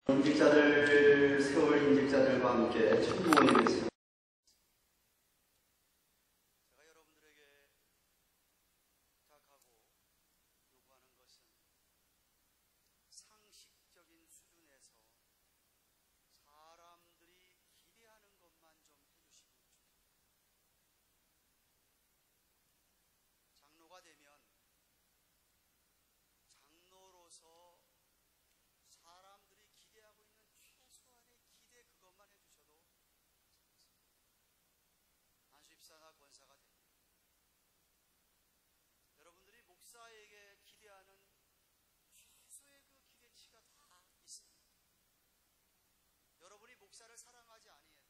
임직자들, 세월 임직자들과 함께 청구원이겠습니다. 제가 여러분들에게 부탁하고 요구하는 것은 상식적인 수준에서 사람들이 기대하는 것만 좀 해주시면 좋겠다. 장로가 되면 장로로서 사람들이 기대하고 있는 최소한의 기대 그것만 해주셔도 안수입사나 권사가 됩니다. 여러분들이 목사에게 기대하는 최소의 그 기대치가 다 있습니다. 여러분이 목사를 사랑하지 아니해도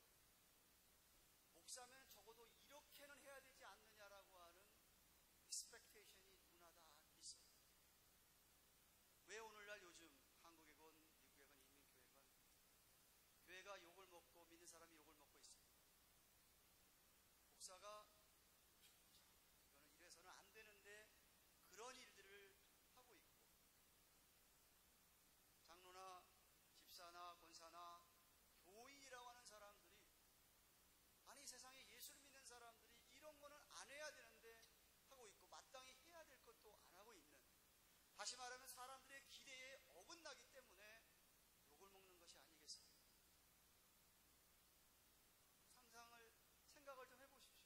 목사면 적어도 이렇게는 해야 되지 않느냐라고 하는 expectation이 누구나 다 있습니다. 왜 오늘날 요즘 한국이건 미국이건 인민교회건 교회가 욕을 먹고 믿는 사람이 욕을 먹고 있습니다. 목사가 이거는 이래서는 안 되는데 그런 일들을 하고 있고, 장로나 집사나 권사나 교인이라고 하는 사람들이, 아니 세상에 예수를 믿는 사람들이 이런 거는 안 해야 되는데 하고 있고, 마땅히 해야 될 것도 안 하고 있는, 다시 말하면 사람들의 기대에 어긋나기 때문에 욕을 먹는 것이 아니겠습니까? 생각을 좀 해보십시오.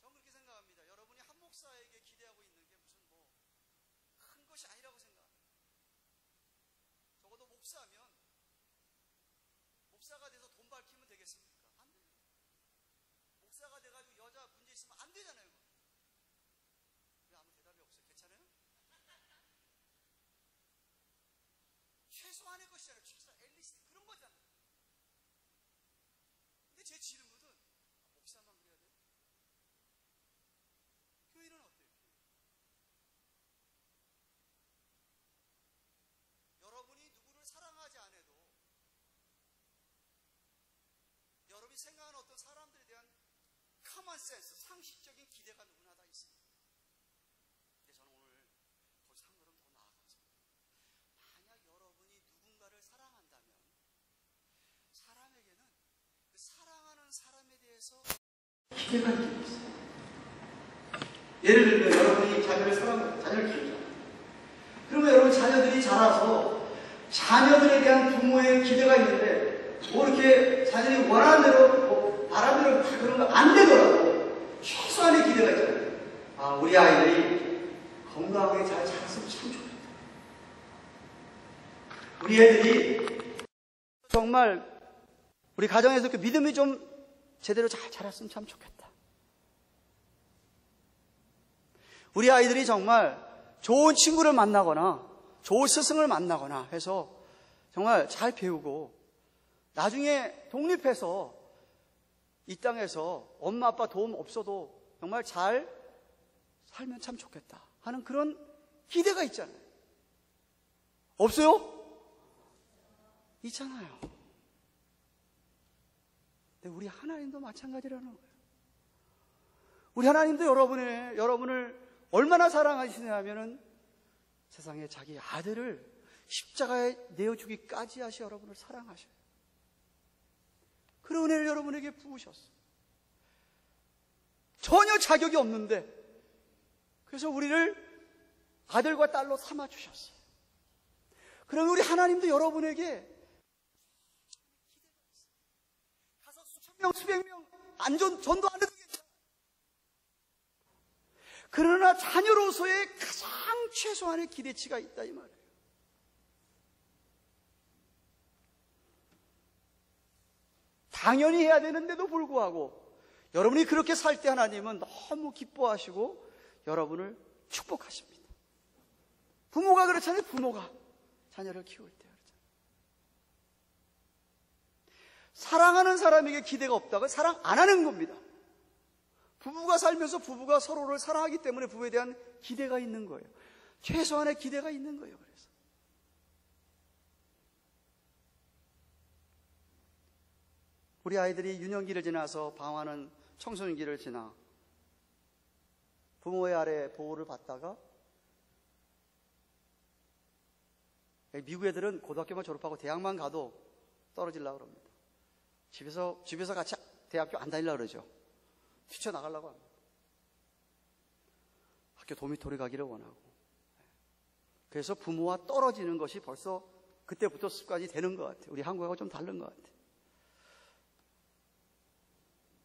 저는 그렇게 생각합니다. 여러분이 한 목사에게 기대하고 있는 게 무슨 뭐 큰 것이 아니라고 생각합니다. 적어도 목사면 목사가 돼서 돈 밝히면 되겠습니까? 안 돼요. 목사가 돼가지고 여자 문제 있으면 안 되잖아요. 왜 아무 대답이 없어요? 괜찮아요? 최소한의 것이잖아요. 최소한 앨리스트 그런 거잖아요. 근데 제 질문은 목사만 그래야 돼요? 교회는 어때요? 여러분이 누구를 사랑하지 않아도 여러분이 생각하는 어떤 사람들에 대한 common sense, 상식적인 기대가 누구나 다 있습니다. 근데 저는 오늘 거기서 한 걸음 더 나아가서, 만약 여러분이 누군가를 사랑한다면 사람에게는 그 사랑하는 사람에 대해서 기대가 있어요. 예를 들면 여러분이 자녀를 사랑하고 자녀를 키우잖아요. 그러면 여러분 자녀들이 자라서 자녀들에 대한 부모의 기대가 있는데 뭐 이렇게 자녀들이 원하는 대로 뭐 바람대로 다 그런 거 안 되더라도 최소한의 기대가 있잖아요. 아, 우리 아이들이 건강하게 잘 자랐으면 참 좋겠다. 우리 애들이 정말 우리 가정에서 그 믿음이 좀 제대로 잘 자랐으면 참 좋겠다. 우리 아이들이 정말 좋은 친구를 만나거나 좋은 스승을 만나거나 해서 정말 잘 배우고 나중에 독립해서 이 땅에서 엄마 아빠 도움 없어도 정말 잘 살면 참 좋겠다 하는 그런 기대가 있잖아요. 없어요? 있잖아요. 근데 우리 하나님도 마찬가지라는 거예요. 우리 하나님도 여러분을 얼마나 사랑하시냐 하면은 세상에 자기 아들을 십자가에 내어주기까지 하시 여러분을 사랑하셔요. 그런 은혜를 여러분에게 부으셨어요. 전혀 자격이 없는데 그래서 우리를 아들과 딸로 삼아주셨어요. 그러면 우리 하나님도 여러분에게 가서 수천 명 수백 명 전도 안 해도 괜찮아요. 그러나 자녀로서의 가장 최소한의 기대치가 있다 이 말이에요. 당연히 해야 되는데도 불구하고 여러분이 그렇게 살 때 하나님은 너무 기뻐하시고 여러분을 축복하십니다. 부모가 그렇잖아요. 부모가 자녀를 키울 때 그렇잖아요. 사랑하는 사람에게 기대가 없다가 사랑 안 하는 겁니다. 부부가 살면서 부부가 서로를 사랑하기 때문에 부부에 대한 기대가 있는 거예요. 최소한의 기대가 있는 거예요. 그래서 우리 아이들이 유년기를 지나서 방황하는 청소년기를 지나 부모의 아래 보호를 받다가 미국 애들은 고등학교만 졸업하고 대학만 가도 떨어지려고 그럽니다. 집에서 같이 대학교 안 다니려고 그러죠. 뛰쳐나가려고 합니다. 학교 도미토리 가기를 원하고. 그래서 부모와 떨어지는 것이 벌써 그때부터 습관이 되는 것 같아요. 우리 한국하고 좀 다른 것 같아요.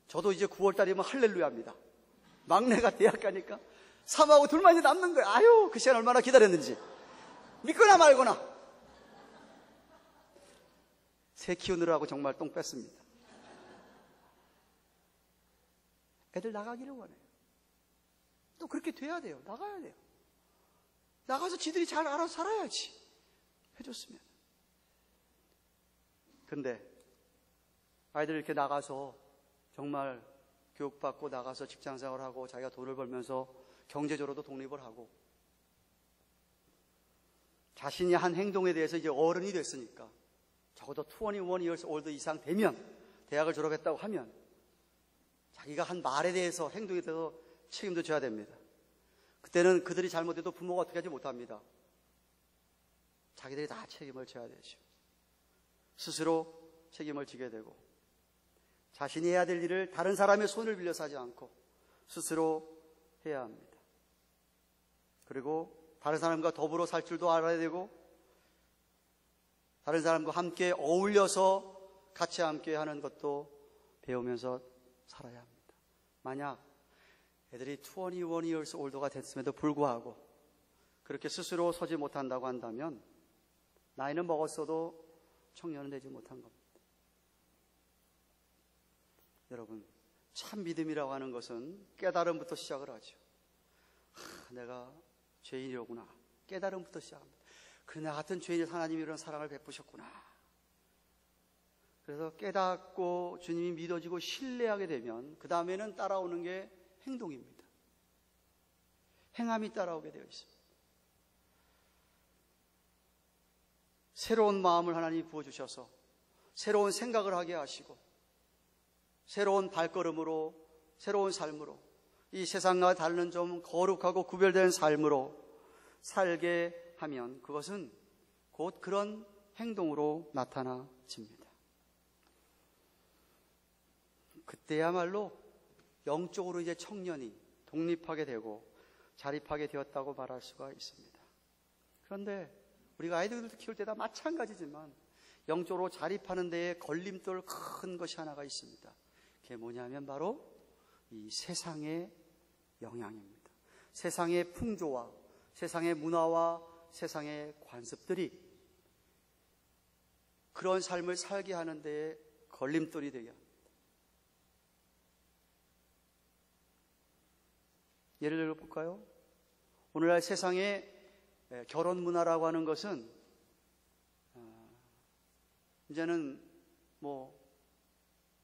저도 이제 9월달이면 할렐루야입니다. 막내가 대학 가니까 3하고 둘만 이제 남는 거예요. 아유, 그 시간 얼마나 기다렸는지. 믿거나 말거나. 새 키우느라고 정말 똥 뺐습니다. 애들 나가기를 원해요. 또 그렇게 돼야 돼요. 나가야 돼요. 나가서 지들이 잘 알아서 살아야지. 해줬으면. 근데 아이들 이렇게 나가서 정말 교육받고 나가서 직장생활하고 자기가 돈을 벌면서 경제적으로도 독립을 하고 자신이 한 행동에 대해서 이제 어른이 됐으니까 적어도 21 years old 이상 되면 대학을 졸업했다고 하면 자기가 한 말에 대해서 행동에 대해서 책임도 져야 됩니다. 그때는 그들이 잘못해도 부모가 어떻게 하지 못합니다. 자기들이 다 책임을 져야 되죠. 스스로 책임을 지게 되고 자신이 해야 될 일을 다른 사람의 손을 빌려서 하지 않고 스스로 해야 합니다. 그리고 다른 사람과 더불어 살 줄도 알아야 되고 다른 사람과 함께 어울려서 같이 함께 하는 것도 배우면서 살아야 합니다. 만약 애들이 21 years old가 됐음에도 불구하고 그렇게 스스로 서지 못한다고 한다면 나이는 먹었어도 청년은 되지 못한 겁니다. 여러분, 참 믿음이라고 하는 것은 깨달음부터 시작을 하죠. 내가 죄인이로구나. 깨달음부터 시작합니다. 그래, 나 같은 죄인이 하나님이 이런 사랑을 베푸셨구나. 그래서 깨닫고 주님이 믿어지고 신뢰하게 되면 그 다음에는 따라오는 게 행동입니다. 행함이 따라오게 되어 있습니다. 새로운 마음을 하나님이 부어주셔서 새로운 생각을 하게 하시고 새로운 발걸음으로 새로운 삶으로 이 세상과 다른 좀 거룩하고 구별된 삶으로 살게 하면 그것은 곧 그런 행동으로 나타나집니다. 그때야말로 영적으로 이제 청년이 독립하게 되고 자립하게 되었다고 말할 수가 있습니다. 그런데 우리가 아이들도 키울 때 다 마찬가지지만 영적으로 자립하는 데에 걸림돌 큰 것이 하나가 있습니다. 그게 뭐냐면 바로 이 세상의 영향입니다. 세상의 풍조와 세상의 문화와 세상의 관습들이 그런 삶을 살게 하는 데에 걸림돌이 되게 합니다. 예를 들어 볼까요? 오늘날 세상의 결혼 문화라고 하는 것은 이제는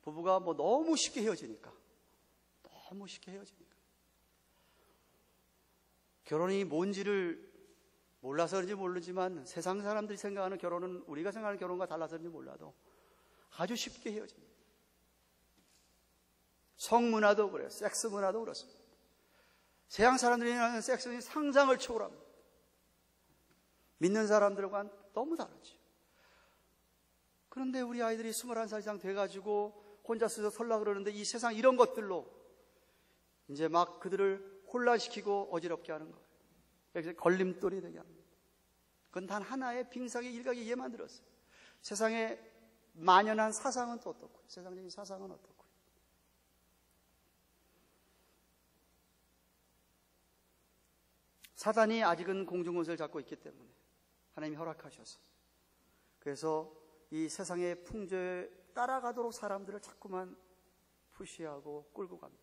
부부가 너무 쉽게 헤어지니까 결혼이 뭔지를 몰라서 그런지 모르지만 세상 사람들이 생각하는 결혼은 우리가 생각하는 결혼과 달라서 그런지 몰라도 아주 쉽게 헤어집니다. 성문화도 그래요. 섹스 문화도 그렇습니다. 세상 사람들이 하는 섹스는 상상을 초월합니다. 믿는 사람들과는 너무 다르죠. 그런데 우리 아이들이 21살 이상 돼가지고 혼자 서서 설라 그러는데 이 세상 이런 것들로 이제 막 그들을 혼란시키고 어지럽게 하는 거예요. 그래서 걸림돌이 되게 합니다. 그건 단 하나의 빙상의 일각이 얘만 들었어요. 세상에 만연한 사상은 또 어떻고, 세상적인 사상은 어떻고. 사단이 아직은 공중권세를 잡고 있기 때문에 하나님이 허락하셔서 그래서 이 세상의 풍조에 따라가도록 사람들을 자꾸만 푸시하고 끌고 갑니다.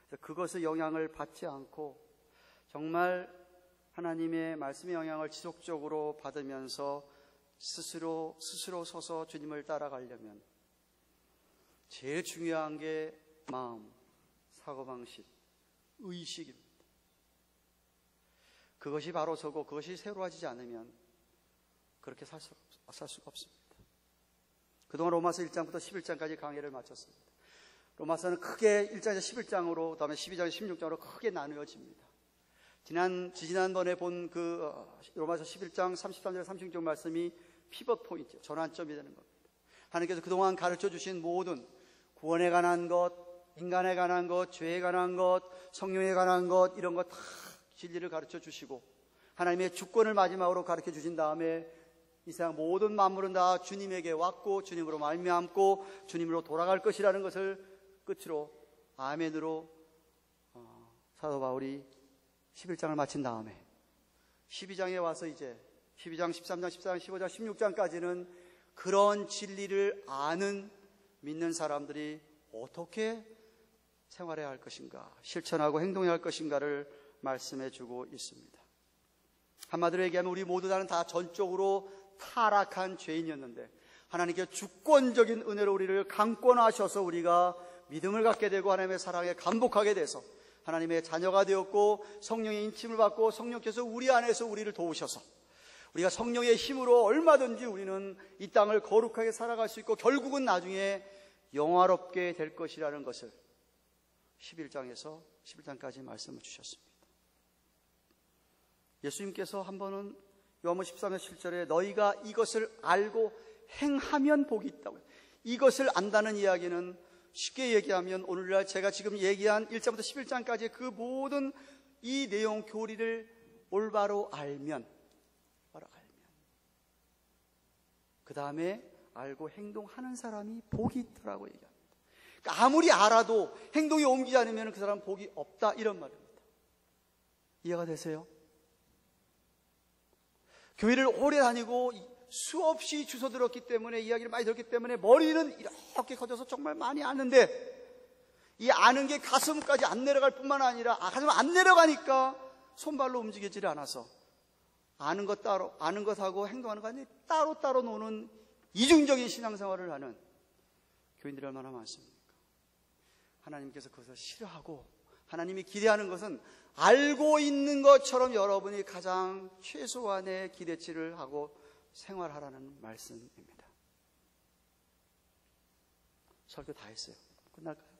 그래서 그것의 영향을 받지 않고 정말 하나님의 말씀의 영향을 지속적으로 받으면서 스스로 서서 주님을 따라가려면 제일 중요한 게 마음, 사고방식, 의식입니다. 그것이 바로 서고 그것이 새로워지지 않으면 그렇게 살 수가 없습니다. 그동안 로마서 1장부터 11장까지 강의를 마쳤습니다. 로마서는 크게 1장에서 11장으로 그다음에 12장에서 16장으로 크게 나누어집니다. 지난번에 본 그 로마서 11장 33절 36절 말씀이 피벗 포인트, 전환점이 되는 겁니다. 하나님께서 그동안 가르쳐 주신 모든 구원에 관한 것, 인간에 관한 것, 죄에 관한 것, 성령에 관한 것, 이런 것 다 진리를 가르쳐 주시고 하나님의 주권을 마지막으로 가르쳐 주신 다음에 이 세상 모든 만물은 다 주님에게 왔고 주님으로 말미암고 주님으로 돌아갈 것이라는 것을 끝으로 아멘으로 사도 바울이 11장을 마친 다음에 12장에 와서 이제 12장, 13장, 14장, 15장, 16장까지는 그런 진리를 아는 믿는 사람들이 어떻게 생활해야 할 것인가, 실천하고 행동해야 할 것인가를 말씀해 주고 있습니다. 한마디로 얘기하면 우리 모두 다 전적으로 타락한 죄인이었는데 하나님께 주권적인 은혜로 우리를 강권하셔서 우리가 믿음을 갖게 되고 하나님의 사랑에 감복하게 돼서 하나님의 자녀가 되었고 성령의 인침을 받고 성령께서 우리 안에서 우리를 도우셔서 우리가 성령의 힘으로 얼마든지 우리는 이 땅을 거룩하게 살아갈 수 있고 결국은 나중에 영화롭게 될 것이라는 것을 11장에서 11장까지 말씀을 주셨습니다. 예수님께서 한 번은 요한복음 13장 7절에 너희가 이것을 알고 행하면 복이 있다고요. 이것을 안다는 이야기는 쉽게 얘기하면 오늘날 제가 지금 얘기한 1장부터 11장까지 그 모든 이 내용 교리를 올바로 알면 그 다음에 알고 행동하는 사람이 복이 있더라고 얘기합니다. 그러니까 아무리 알아도 행동이 옮기지 않으면 그 사람은 복이 없다 이런 말입니다. 이해가 되세요? 교회를 오래 다니고 수없이 주워 들었기 때문에 이야기를 많이 들었기 때문에 머리는 이렇게 커져서 정말 많이 아는데 이 아는 게 가슴까지 안 내려갈 뿐만 아니라 가슴 안 내려가니까 손발로 움직이질 않아서 아는 것 따로 아는 것하고 행동하는 거 아니라 따로 노는 이중적인 신앙생활을 하는 교인들이 얼마나 많습니까? 하나님께서 그것을 싫어하고 하나님이 기대하는 것은 알고 있는 것처럼 여러분이 가장 최소한의 기대치를 하고 생활하라는 말씀입니다. 설교 다 했어요. 끝날까요?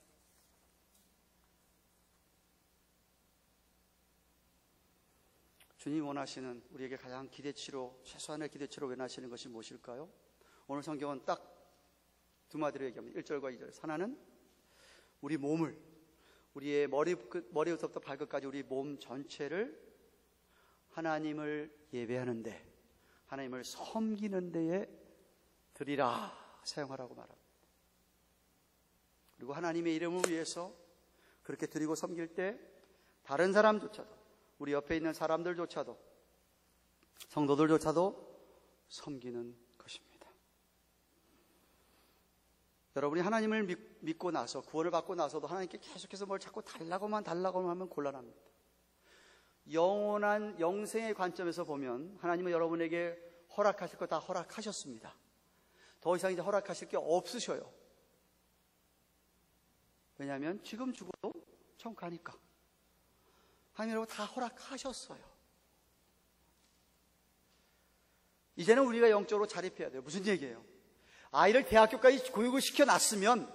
주님이 원하시는 우리에게 가장 기대치로 최소한의 기대치로 원하시는 것이 무엇일까요? 오늘 성경은 딱 두 마디로 얘기합니다. 1절과 2절. 하나는 우리 몸을 우리의 머리부터 발끝까지 우리 몸 전체를 하나님을 예배하는 데 하나님을 섬기는 데에 드리라 사용하라고 말합니다. 그리고 하나님의 이름을 위해서 그렇게 드리고 섬길 때 다른 사람조차도 우리 옆에 있는 사람들조차도 성도들조차도 섬기는 것입니다. 여러분이 하나님을 믿고 나서 구원을 받고 나서도 하나님께 계속해서 뭘 자꾸 달라고만 하면 곤란합니다. 영원한 영생의 관점에서 보면 하나님은 여러분에게 허락하실 거 다 허락하셨습니다. 더 이상 이제 허락하실 게 없으셔요. 왜냐하면 지금 죽어도 천국 가니까 하나님 다 허락하셨어요. 이제는 우리가 영적으로 자립해야 돼요. 무슨 얘기예요? 아이를 대학교까지 교육을 시켜놨으면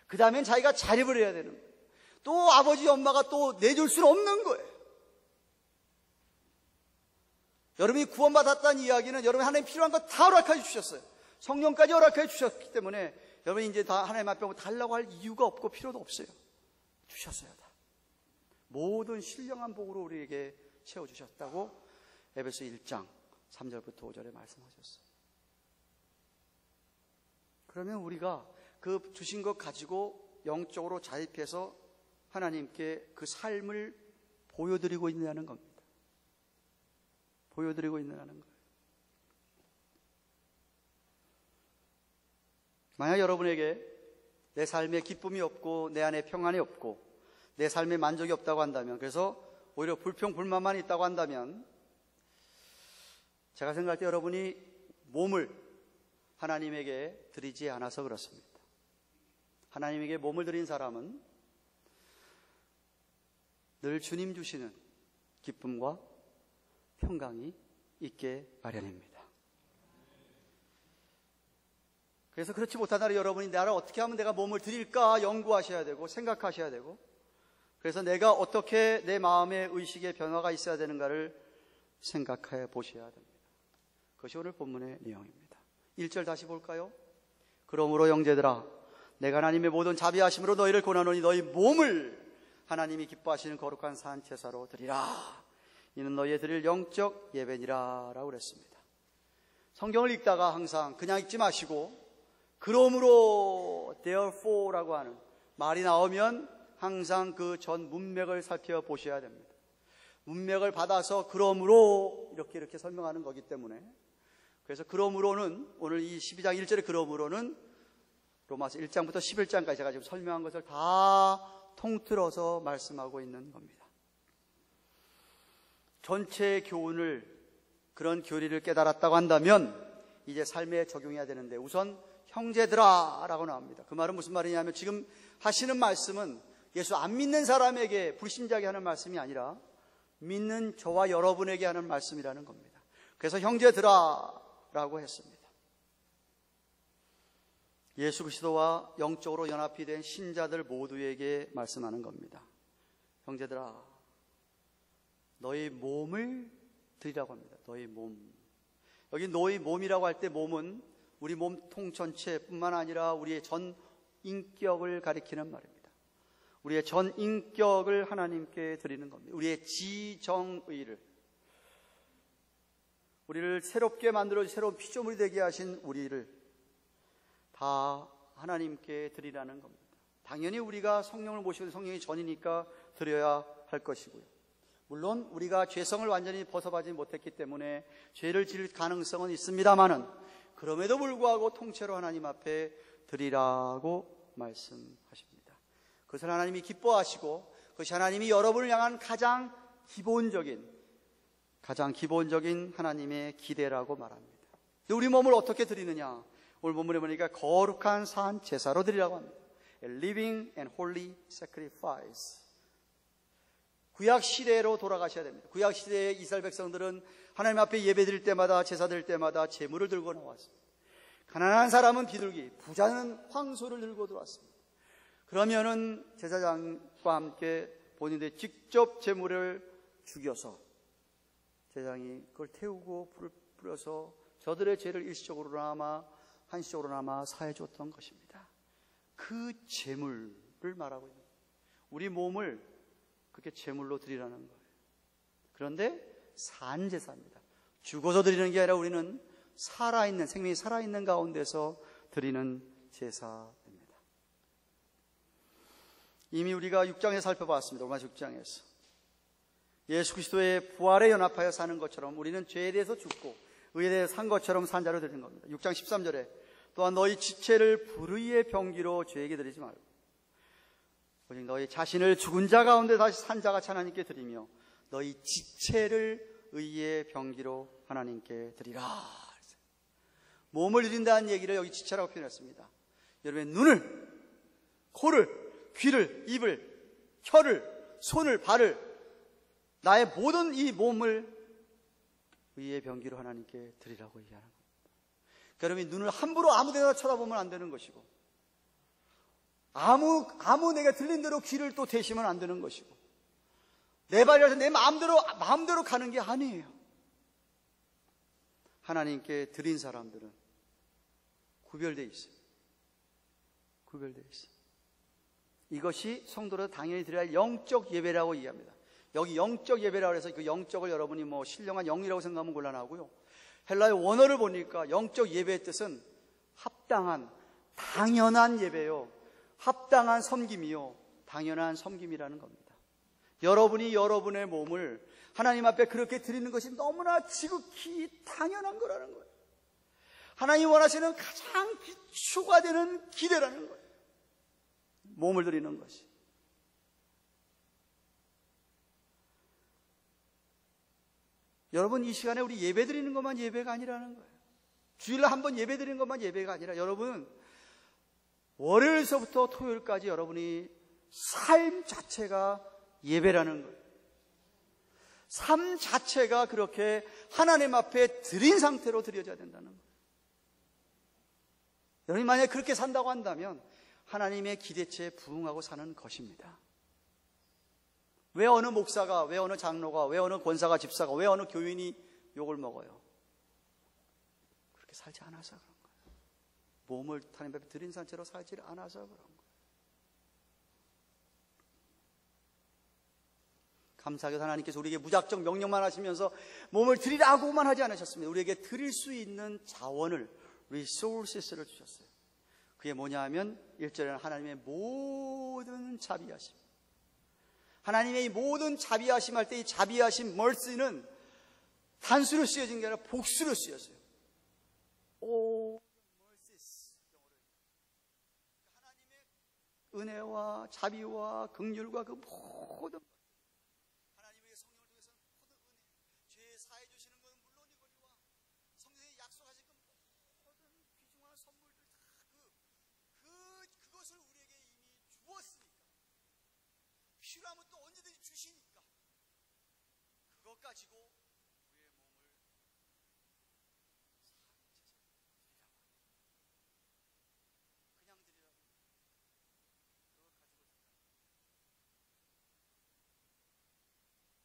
그 다음엔 자기가 자립을 해야 되는 거예요. 또 아버지 엄마가 또 내줄 수는 없는 거예요. 여러분이 구원받았다는 이야기는 여러분 하나님 필요한 거 다 허락해 주셨어요. 성령까지 허락해 주셨기 때문에 여러분이 이제 다 하나님 앞에 달라고 할 이유가 없고 필요도 없어요. 주셨어요. 다. 모든 신령한 복으로 우리에게 채워주셨다고 에베소 1장 3절부터 5절에 말씀하셨어요. 그러면 우리가 그 주신 것 가지고 영적으로 자립해서 하나님께 그 삶을 보여드리고 있느냐는 겁니다. 보여드리고 있느냐는 거예요. 만약 여러분에게 내 삶에 기쁨이 없고 내 안에 평안이 없고 내 삶에 만족이 없다고 한다면, 그래서 오히려 불평불만만 있다고 한다면, 제가 생각할 때 여러분이 몸을 하나님에게 드리지 않아서 그렇습니다. 하나님에게 몸을 드린 사람은 늘 주님 주시는 기쁨과 평강이 있게 마련입니다. 그래서 그렇지 못하다면 여러분이 나를 어떻게 하면 내가 몸을 드릴까 연구하셔야 되고 생각하셔야 되고, 그래서 내가 어떻게 내 마음의 의식의 변화가 있어야 되는가를 생각해 보셔야 됩니다. 그것이 오늘 본문의 내용입니다. 1절 다시 볼까요? 그러므로 형제들아, 내가 하나님의 모든 자비하심으로 너희를 권하노니 너희 몸을 하나님이 기뻐하시는 거룩한 산 제사로 드리라. 이는 너희의 드릴 영적 예배니라 라고 그랬습니다. 성경을 읽다가 항상 그냥 읽지 마시고 그러므로 therefore라고 하는 말이 나오면 항상 그 전 문맥을 살펴보셔야 됩니다. 문맥을 받아서 그러므로 이렇게 설명하는 거기 때문에, 그래서 그러므로는 오늘 이 12장 1절에 그러므로는 로마서 1장부터 11장까지 제가 지금 설명한 것을 다 통틀어서 말씀하고 있는 겁니다. 전체 교훈을, 그런 교리를 깨달았다고 한다면 이제 삶에 적용해야 되는데, 우선 형제들아 라고 나옵니다. 그 말은 무슨 말이냐면 지금 하시는 말씀은 예수 안 믿는 사람에게 불신자에게 하는 말씀이 아니라 믿는 저와 여러분에게 하는 말씀이라는 겁니다. 그래서 형제들아 라고 했습니다. 예수 그리스도와 영적으로 연합이 된 신자들 모두에게 말씀하는 겁니다. 형제들아, 너희 몸을 드리라고 합니다. 너희 몸. 여기 너희 몸이라고 할 때 몸은 우리 몸통 전체뿐만 아니라 우리의 전 인격을 가리키는 말입니다. 우리의 전 인격을 하나님께 드리는 겁니다. 우리의 지정의를, 우리를 새롭게 만들어 새로운 피조물이 되게 하신 우리를 다 하나님께 드리라는 겁니다. 당연히 우리가 성령을 모시고 성령이 전이니까 드려야 할 것이고요. 물론 우리가 죄성을 완전히 벗어나지 못했기 때문에 죄를 지을 가능성은 있습니다만은, 그럼에도 불구하고 통째로 하나님 앞에 드리라고 말씀하십니다. 그것을 하나님이 기뻐하시고 그것이 하나님이 여러분을 향한 가장 기본적인 하나님의 기대라고 말합니다. 우리 몸을 어떻게 드리느냐? 오늘 본문에 보니까 거룩한 산 제사로 드리라고 합니다. A living and holy sacrifice. 구약 시대로 돌아가셔야 됩니다. 구약 시대의 이스라엘 백성들은 하나님 앞에 예배 드릴 때마다, 제사 드릴 때마다 제물을 들고 나왔습니다. 가난한 사람은 비둘기, 부자는 황소를 들고 들어왔습니다. 그러면은 제사장과 함께 본인들이 직접 제물을 죽여서 제사장이 그걸 태우고 불을 뿌려서 저들의 죄를 일시적으로나마 한시적으로나마 사해 줬던 것입니다. 그 제물을 말하고 있는 거예요. 우리 몸을 그렇게 제물로 드리라는 거예요. 그런데 산제사입니다. 죽어서 드리는 게 아니라 우리는 살아있는, 생명이 살아있는 가운데서 드리는 제사입니다. 이미 우리가 6장에 살펴봤습니다. 로마서 6장에서 예수 그리스도의 부활에 연합하여 사는 것처럼 우리는 죄에 대해서 죽고 의에 대해서 산 것처럼 산 자로 드리는 겁니다. 6장 13절에 또한 너희 지체를 불의의 병기로 죄에게 드리지 말고 오직 너희 자신을 죽은 자 가운데 다시 산 자같이 하나님께 드리며 너희 지체를 의의 병기로 하나님께 드리라. 몸을 드린다는 얘기를 여기 지체라고 표현했습니다. 여러분의 눈을, 코를, 귀를, 입을, 혀를, 손을, 발을, 나의 모든 이 몸을 의의 병기로 하나님께 드리라고 얘기하는 겁니다. 그러니까 여러분이 눈을 함부로 아무 데나 쳐다보면 안 되는 것이고, 아무 내가 들린 대로 귀를 또 대시면 안 되는 것이고, 내 발이라서 내 마음대로 가는 게 아니에요. 하나님께 드린 사람들은 구별되어 있어요. 구별되어 있어요. 이것이 성도로 당연히 드려야 할 영적 예배라고 이해합니다. 여기 영적 예배라고 해서 그 영적을 여러분이 뭐 신령한 영이라고 생각하면 곤란하고요. 헬라의 원어를 보니까 영적 예배의 뜻은 합당한, 당연한 예배요. 합당한 섬김이요. 당연한 섬김이라는 겁니다. 여러분이 여러분의 몸을 하나님 앞에 그렇게 드리는 것이 너무나 지극히 당연한 거라는 거예요. 하나님 원하시는 가장 기초가 되는 기대라는 거예요. 몸을 드리는 것이. 여러분, 이 시간에 우리 예배 드리는 것만 예배가 아니라는 거예요. 주일날 한 번 예배 드리는 것만 예배가 아니라 여러분은 월요일서부터 토요일까지 여러분이 삶 자체가 예배라는 거예요. 삶 자체가 그렇게 하나님 앞에 드린 상태로 드려져야 된다는 거예요. 여러분이 만약에 그렇게 산다고 한다면 하나님의 기대치에 부응하고 사는 것입니다. 왜 어느 목사가, 왜 어느 장로가, 왜 어느 권사가, 집사가, 왜 어느 교인이 욕을 먹어요? 그렇게 살지 않아서 그런 거예요. 몸을 하나님 앞에 드린 상태로 살지 않아서 그런 거예요. 감사하게도 하나님께서 우리에게 무작정 명령만 하시면서 몸을 드리라고만 하지 않으셨습니다. 우리에게 드릴 수 있는 자원을, resources를 주셨어요. 그게 뭐냐 하면 1절에는 하나님의 모든 자비하심. 하나님의 이 모든 자비하심 할 때 이 자비하심, mercy는 단수로 쓰여진 게 아니라 복수로 쓰였어요. 오, mercies. 하나님의 은혜와 자비와 긍휼과 그 모든 하나님의 성령을 통해서 모든 은혜, 죄 사해 주시는 것은 물론이거니와 성령이 약속하신 그 모든 귀중한 선물들 그것을 우리에게 이미 주었으니까 필요하면 또 언제든지 주시니까 그것 가지고 우리의 몸을 그냥 드리라고 그것 가지고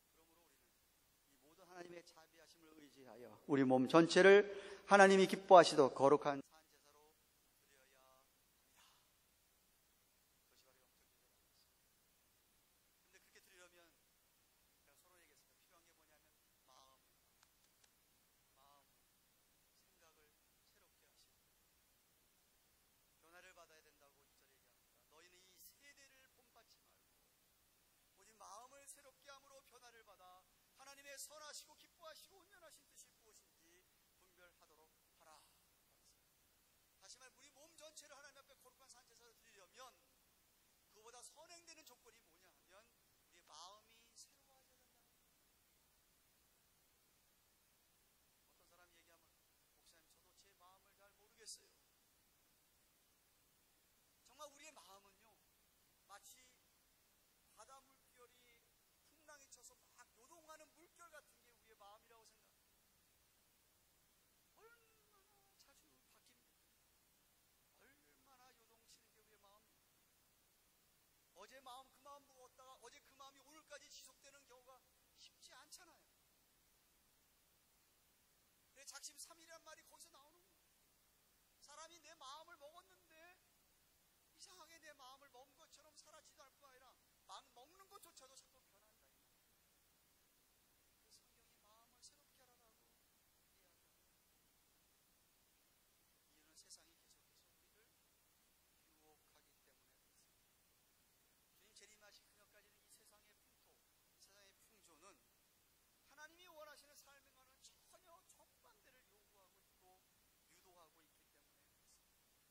그러므로 우리는 이 모든 하나님의 자비하심을 의지하여 우리 몸 전체를 하나님이 기뻐하시도록 거룩한 산제사로 드려야 합니다. 그것이 바로 영적 예배라는 것입니다. 근데 그렇게 드리려면 제가 서로 얘기했습니다. 필요한 게 뭐냐면 마음, 생각을 새롭게 하시고 변화를 받아야 된다고 2절에 얘기합니다. 너희는 이 세대를 본받지 말고 오직 마음을 새롭게 함으로 변화를 받아 하나님의 선하시고 기뻐하시고 온전하신 뜻이 무엇인지 분별하도록 하라. 다시 말해 우리 몸 전체를 하나님 앞에 거룩한 산제사로 드리려면 그보다 선행되는 조건이 뭐냐 하면 우리의 마음이 새로워져야 된다. 어떤 사람이 얘기하면 목사님 저도 제 마음을 잘 모르겠어요. 정말 우리의 마음은요 마치 바다 물결이 풍랑이 쳐서 막 요동하는 물결 같은 게 우리의 마음이라고 생각합니다. 얼마나 자주 바뀝니까? 얼마나 요동치는 게 우리의 마음입니다. 어제 마음 그 마음 먹었다가 어제 그 마음이 오늘까지 지속되는 경우가 쉽지 않잖아요. 근데 작심 3일이란 말이 거기서 나오는 거예요. 사람이 내 마음을 먹었는데 이상하게 내 마음을 먹은 것처럼 살아지도 않을 뿐 아니라 먹는 것조차도 자꾸 변한다. 그래서 성경이 마음을 새롭게 하라고 이야기합니다. 이유는 세상이 계속해서 우리를 유혹하기 때문에 그렇습니다. 주님 재림하신 그날까지는 이 세상의 풍토, 세상의 풍조는 하나님이 원하시는 삶과는 전혀 정반대를 요구하고 있고 유도하고 있기 때문에 그렇습니다.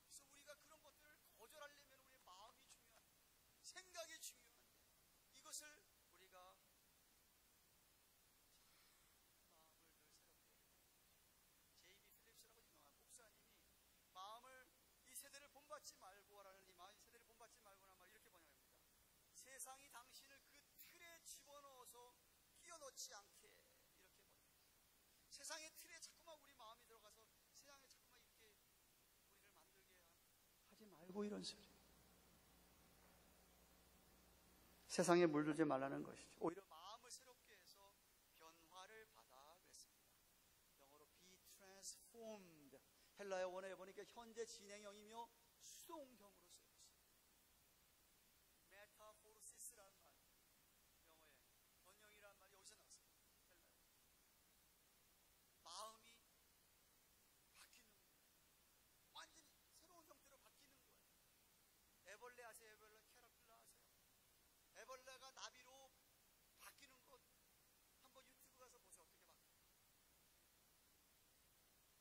그래서 우리가 그런 것들을 거절하려면 우리의 마음이 중요한데, 생각이 중요한데, 이것을 우리가 마음을 늘 새롭게 J.B. 필립스라고 유명한 목사님이 마음을 이 세대를 본받지 말고라는 이 세대를 본받지 말고라는 말 이렇게 번역합니다. 세상이 당신을 그 틀에 집어넣어서 끼워넣지 않게 이렇게 번역합니다. 세상의 틀에 자꾸만 우리 마음이 들어가서 세상에 자꾸만 이렇게 우리를 만들게 하지 말고 이런 소리. 세상에 물들지 말라는 것이죠. 오히려 마음을 새롭게 해서 변화를 받아 그랬습니다. 영어로 be transformed. 헬라어 원어에 보니까 현재 진행형이며 수동형으로 쓰여 있어요. 메타포르시스라는 말, 영어에 변형이라는 말이 여기서 나왔습니다. 헬라어. 마음이 바뀌는 거예요. 완전히 새로운 형태로 바뀌는 거예요. 애벌레 아세요? 애벌레 캐러필라 아세요? 애벌레가 나비로 바뀌는 것 한번 유튜브 가서 보세요. 어떻게 바뀌어요?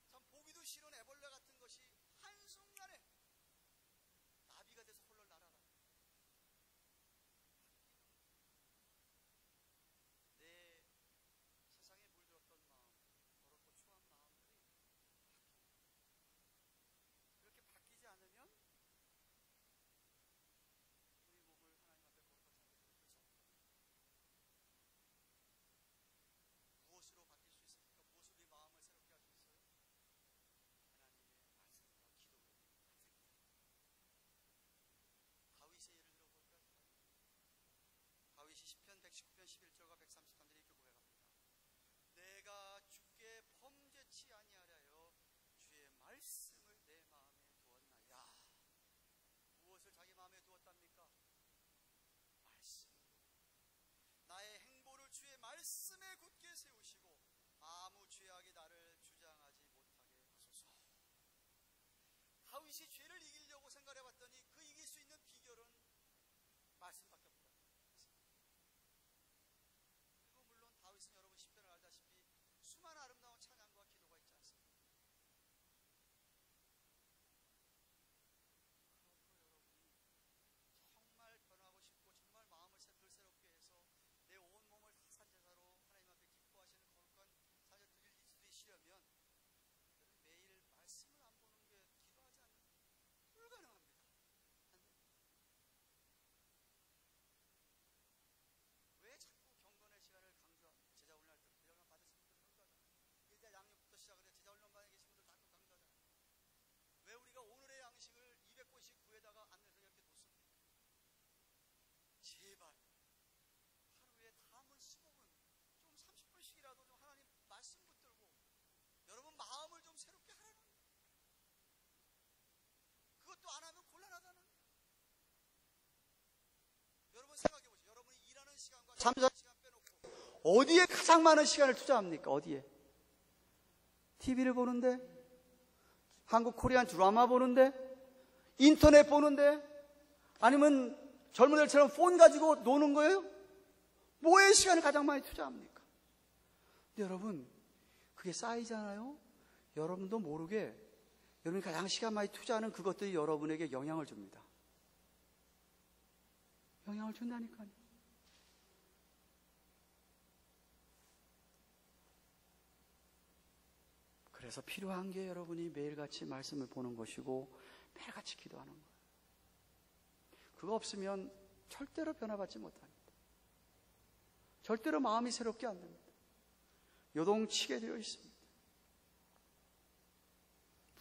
참 보기도 싫은 애벌레 같은 것이 한순간에 나비가 돼서 홀로 날아가요. 내 세상에 물들었던 마음, 더럽고 추한 마음들이 바뀝니다. 그렇게 바뀌지 않으면 우리 몸을 하나님 앞에 거룩한 상태로 들수 없다. 무엇으로 바뀔 수 있습니까? 무엇으로 이 마음을 새롭게 할 수 있어요? 하나님의 세우시고 아무 죄악이 나를 주장하지 못하게 하소서. 다윗이 죄를 이기려고 생각해 봤더니 그 이길 수 있는 비결은 말씀밖에 없다. 그리고 물론 다윗은 여러분 시편을 알다시피 수많은 아름다운 찬양과 기도가 있지 않습니까? 그러므로 여러분이 정말 변하고 싶고 정말 마음을 들새롭게 해서 내 온 몸을 다 산제사로 하나님 앞에 기뻐하시는 거룩한 사절 드리시려면 매일 말씀을 안 보는 게 기도하지 않는 불가능합니다. 안 됩니다. 왜 자꾸 경건의 시간을 강조합니까? 제자 훈련할 때 제자 훈련 받으신 분들 강조하잖아요. 일단 양육부터 시작을 해 제자 훈련반에 계신 분들 자꾸 강조하잖아요. 왜 우리가 오늘의 양식을 299에다가 안내서 이렇게 놓습니까? 제발 하루에 담은 15분 좀 30분씩이라도 좀 하나님 말씀 붙들고 여러분 마음을 좀 새롭게 하라는 거예요. 그것도 안 하면 곤란하다는 거예요. 여러분 생각해 보세요. 여러분이 일하는 시간과 잠자는 시간 빼놓고 어디에 가장 많은 시간을 투자합니까? 어디에? TV를 보는데? 한국 코리안 드라마 보는데? 인터넷 보는데? 아니면 젊은이들처럼 폰 가지고 노는 거예요? 뭐에 시간을 가장 많이 투자합니까? 근데 여러분 그게 쌓이잖아요. 여러분도 모르게 여러분이 가장 시간 많이 투자하는 그것들이 여러분에게 영향을 줍니다. 영향을 준다니까요. 그래서 필요한 게 여러분이 매일같이 말씀을 보는 것이고 매일같이 기도하는 거예요. 그거 없으면 절대로 변화받지 못합니다. 절대로 마음이 새롭게 안 됩니다. 요동치게 되어 있습니다.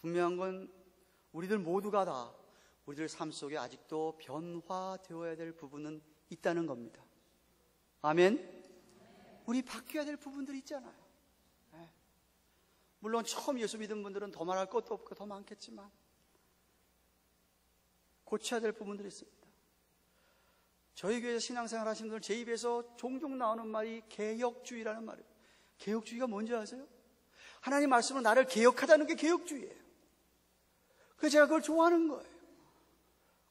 분명한 건 우리들 모두가 다 우리들 삶 속에 아직도 변화되어야 될 부분은 있다는 겁니다. 아멘? 우리 바뀌어야 될 부분들이 있잖아요. 네. 물론 처음 예수 믿은 분들은 더 말할 것도 없고 더 많겠지만 고쳐야 될 부분들이 있습니다. 저희 교회에서 신앙생활 하시는 분들 제 입에서 종종 나오는 말이 개혁주의라는 말이에요. 개혁주의가 뭔지 아세요? 하나님 말씀으로 나를 개혁하자는 게 개혁주의예요. 그래서 제가 그걸 좋아하는 거예요.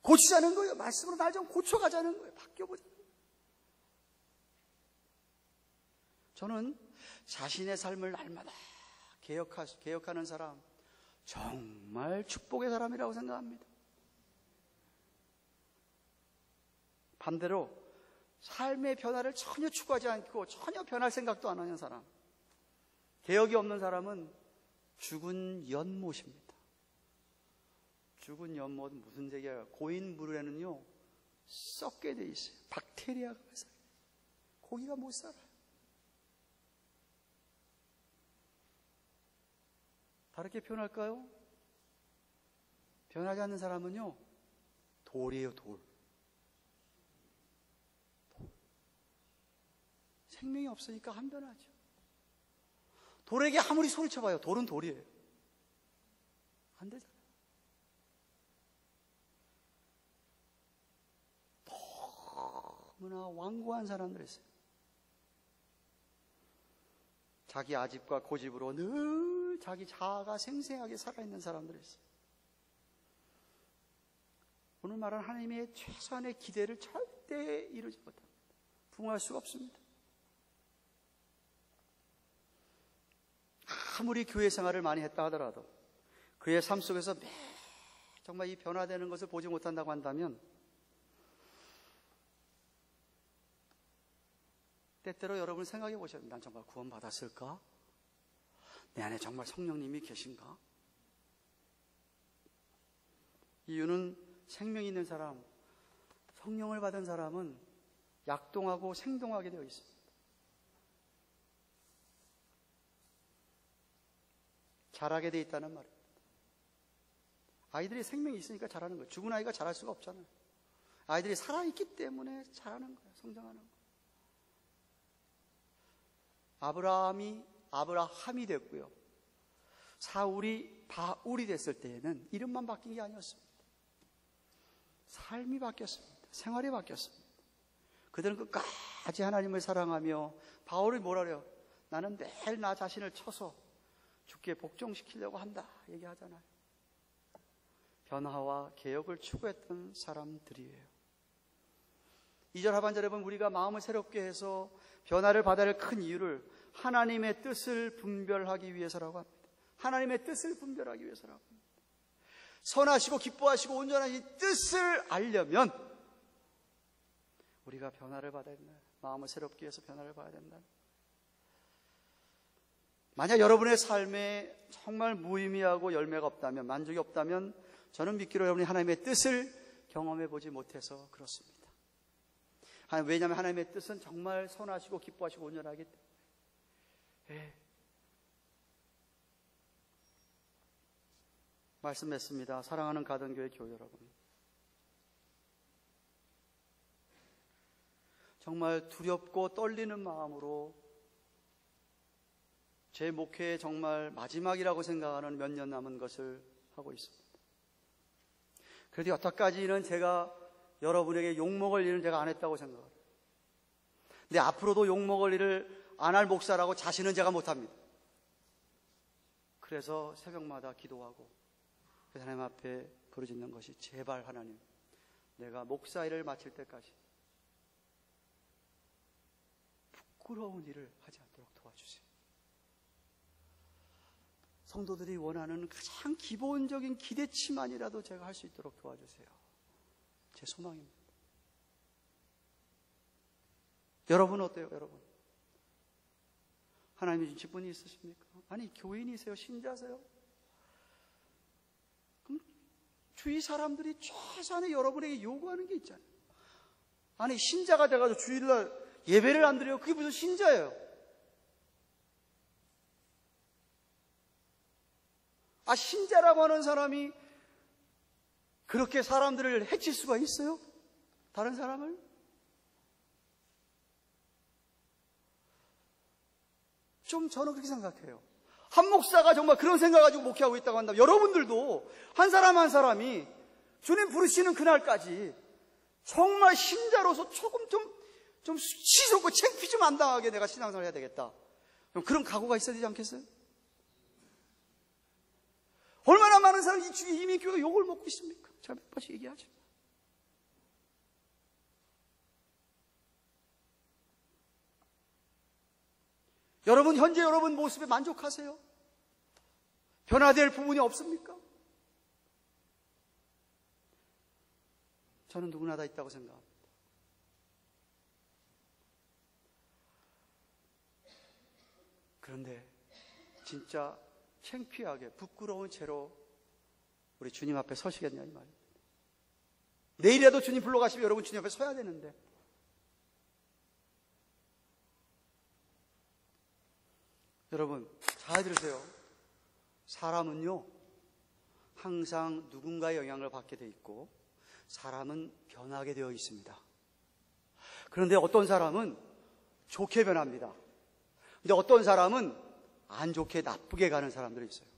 고치자는 거예요. 말씀으로 날 좀 고쳐가자는 거예요. 바뀌어보자는 거예요. 저는 자신의 삶을 날마다 개혁하는 사람 정말 축복의 사람이라고 생각합니다. 반대로 삶의 변화를 전혀 추구하지 않고 전혀 변할 생각도 안 하는 사람, 개혁이 없는 사람은 죽은 연못입니다. 죽은 연못 무슨 얘기야? 고인 물에는요 썩게 돼 있어요. 박테리아가 살아요. 고기가 못 살아요. 다르게 표현할까요? 변하지 않는 사람은요 돌이에요. 돌. 생명이 없으니까 안 변하죠. 돌에게 아무리 소리쳐봐요. 돌은 돌이에요. 안 되잖아요. 너무나 완고한 사람들 있어요. 자기 아집과 고집으로 늘 자기 자아가 생생하게 살아있는 사람들이 있어요. 오늘 말한 하나님의 최소한의 기대를 절대 이루지 못합니다. 부응할 수가 없습니다. 아무리 교회 생활을 많이 했다 하더라도 그의 삶 속에서 정말 이 변화되는 것을 보지 못한다고 한다면 때때로 여러분 생각해 보셔야 됩니다. 난 정말 구원받았을까? 내 안에 정말 성령님이 계신가? 이유는 생명이 있는 사람, 성령을 받은 사람은 약동하고 생동하게 되어 있습니다. 자라게 되어 있다는 말입니다. 아이들이 생명이 있으니까 자라는 거예요. 죽은 아이가 자랄 수가 없잖아요. 아이들이 살아있기 때문에 자라는 거예요. 성장하는 거예요. 아브라함이 됐고요. 사울이 바울이 됐을 때에는 이름만 바뀐 게 아니었습니다. 삶이 바뀌었습니다. 생활이 바뀌었습니다. 그들은 끝까지 하나님을 사랑하며 바울이 뭐라 그래요? 나는 매일 나 자신을 쳐서 주께 복종시키려고 한다 얘기하잖아요. 변화와 개혁을 추구했던 사람들이에요. 2절 하반절에 보면 우리가 마음을 새롭게 해서 변화를 받아야 할 큰 이유를 하나님의 뜻을 분별하기 위해서라고 합니다. 하나님의 뜻을 분별하기 위해서라고 합니다. 선하시고 기뻐하시고 온전한 이 뜻을 알려면 우리가 변화를 받아야 된다. 마음을 새롭게 해서 변화를 받아야 된다. 만약 여러분의 삶에 정말 무의미하고 열매가 없다면, 만족이 없다면 저는 믿기로 여러분이 하나님의 뜻을 경험해 보지 못해서 그렇습니다. 왜냐하면 하나님의 뜻은 정말 선하시고 기뻐하시고 온전하기 때문에. 말씀 맺습니다. 사랑하는 가든교회 교회 여러분, 정말 두렵고 떨리는 마음으로 제 목회의 정말 마지막이라고 생각하는 몇 년 남은 것을 하고 있습니다. 그래도 여태까지는 제가 여러분에게 욕먹을 일은 제가 안 했다고 생각해요. 근데 앞으로도 욕먹을 일을 안 할 목사라고 자신은 제가 못합니다. 그래서 새벽마다 기도하고 하나님 앞에 부르짖는 것이, 제발 하나님, 내가 목사 일을 마칠 때까지 부끄러운 일을 하지 않도록 도와주세요. 성도들이 원하는 가장 기본적인 기대치만이라도 제가 할 수 있도록 도와주세요. 제 소망입니다. 여러분 어때요? 여러분 하나님이 주신 직분이 있으십니까? 아니 교인이세요? 신자세요? 그럼 주위 사람들이 최소한의 여러분에게 요구하는 게 있잖아요. 아니 신자가 돼가지고 주일날 예배를 안 드려요? 그게 무슨 신자예요? 신자라고 하는 사람이 그렇게 사람들을 해칠 수가 있어요? 다른 사람을? 좀 저는 그렇게 생각해요. 한 목사가 정말 그런 생각 가지고 목회하고 있다고 한다면 여러분들도 한 사람 한 사람이 주님 부르시는 그날까지 정말 신자로서 조금 좀 수치스럽고 창피 좀 안 당하게 내가 신앙생활을 해야 되겠다. 그런 각오가 있어야 되지 않겠어요? 얼마나 많은 사람이 이 주위에 이미 교회가 욕을 먹고 있습니까? 제가 몇 번씩 얘기하죠. 여러분 현재 여러분 모습에 만족하세요? 변화될 부분이 없습니까? 저는 누구나 다 있다고 생각합니다. 그런데 진짜 창피하게 부끄러운 채로 우리 주님 앞에 서시겠냐 이 말입니다. 내일이라도 주님 불러가시면 여러분 주님 앞에 서야 되는데 여러분 잘 들으세요. 사람은요 항상 누군가의 영향을 받게 돼 있고 사람은 변하게 되어 있습니다. 그런데 어떤 사람은 좋게 변합니다. 근데 어떤 사람은 안 좋게 나쁘게 가는 사람들이 있어요.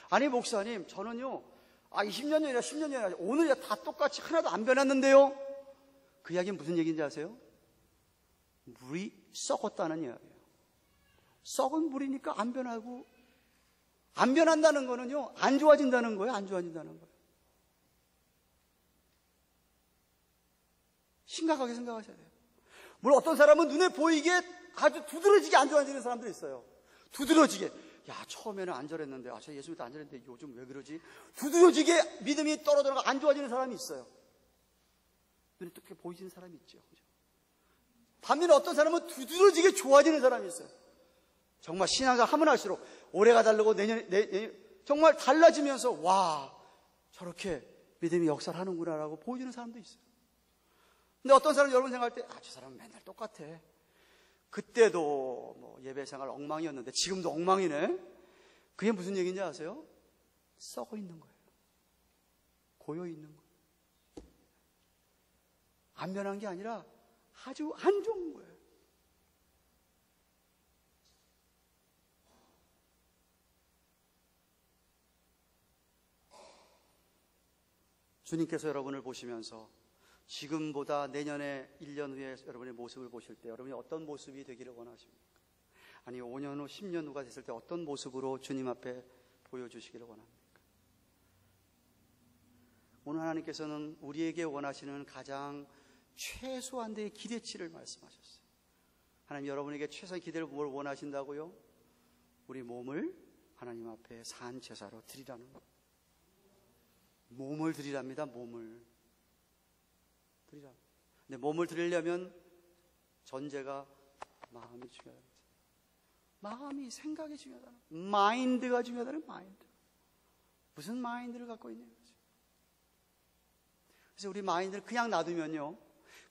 아니 목사님 저는요 20년 전이나 10년 전이나 오늘이야 다 똑같이 하나도 안 변했는데요. 그 이야기는 무슨 얘기인지 아세요? 물이 썩었다는 이야기예요. 썩은 물이니까 안 변하고, 안 변한다는 거는요 안 좋아진다는 거예요. 안 좋아진다는 거예요. 심각하게 생각하셔야 돼요. 물론 어떤 사람은 눈에 보이게 아주 두드러지게 안 좋아지는 사람들이 있어요. 두드러지게, 야 처음에는 안 저랬는데 저 예수 믿을 때 안 저랬는데 요즘 왜 그러지? 두드러지게 믿음이 떨어져가 안 좋아지는 사람이 있어요. 눈에 또 보이지는 사람이 있죠. 반면에 어떤 사람은 두드러지게 좋아지는 사람이 있어요. 정말 신앙생활 하면 할수록 올해가 다르고 내년 정말 달라지면서 와 저렇게 믿음이 역사를 하는구나라고 보여주는 사람도 있어요. 근데 어떤 사람은 여러분 생각할 때 저 사람은 맨날 똑같아. 그때도 뭐 예배생활 엉망이었는데 지금도 엉망이네. 그게 무슨 얘기인지 아세요? 썩어 있는 거예요. 고여 있는 거예요. 안 변한 게 아니라 아주 안 좋은 거예요. 주님께서 여러분을 보시면서 지금보다 내년에 1년 후에 여러분의 모습을 보실 때 여러분이 어떤 모습이 되기를 원하십니까? 아니 5년 후, 10년 후가 됐을 때 어떤 모습으로 주님 앞에 보여주시기를 원합니까? 오늘 하나님께서는 우리에게 원하시는 가장 최소한의 기대치를 말씀하셨어요. 하나님, 여러분에게 최소한의 기대를 뭘 원하신다고요? 우리 몸을 하나님 앞에 산 제사로 드리라는 거예요. 몸을 드리랍니다. 몸을 드리라. 근데 몸을 드리려면 전제가 마음이 중요하다. 마음이, 생각이 중요하다. 마인드가 중요하다는 마인드. 무슨 마인드를 갖고 있냐 이거죠. 그래서 우리 마인드를 그냥 놔두면요,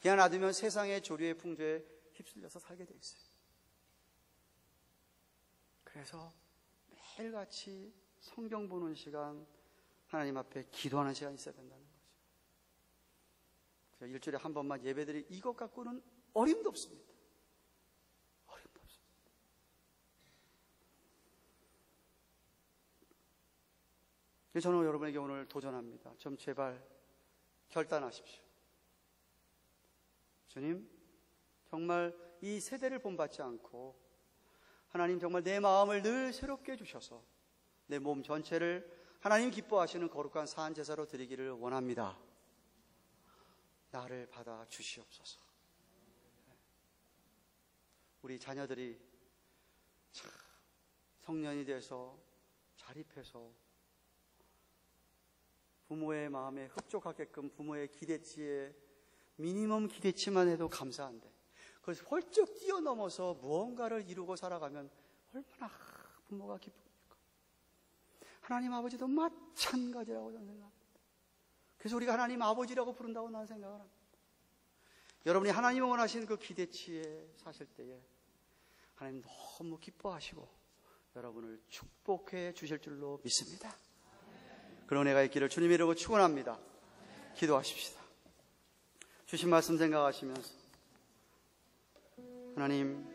그냥 놔두면 세상의 조류의 풍조에 휩쓸려서 살게 돼 있어요. 그래서 매일같이 성경 보는 시간, 하나님 앞에 기도하는 시간이 있어야 된다는 거죠. 그래서 일주일에 한 번만 예배드리, 이것 갖고는 어림도 없습니다. 어림도 없습니다. 저는 여러분에게 오늘 도전합니다. 좀 제발 결단하십시오. 주님, 정말 이 세대를 본받지 않고 하나님 정말 내 마음을 늘 새롭게 해주셔서 내 몸 전체를 하나님 기뻐하시는 거룩한 산 제사로 드리기를 원합니다. 나를 받아 주시옵소서. 우리 자녀들이 참 성년이 돼서 자립해서 부모의 마음에 흡족하게끔 부모의 기대치에 미니멈 기대치만 해도 감사한데 그래서 훌쩍 뛰어넘어서 무언가를 이루고 살아가면 얼마나 부모가 기쁩니까? 하나님 아버지도 마찬가지라고 저는 생각합니다. 그래서 우리가 하나님 아버지라고 부른다고 나는 생각을 합니다. 여러분이 하나님이 원하시는 그 기대치에 사실 때에 하나님 너무 기뻐하시고 여러분을 축복해 주실 줄로 믿습니다. 그런 은혜가 있기를 주님의 이름으로 축원합니다. 기도하십시다. 주신 말씀 생각하시면서 하나님,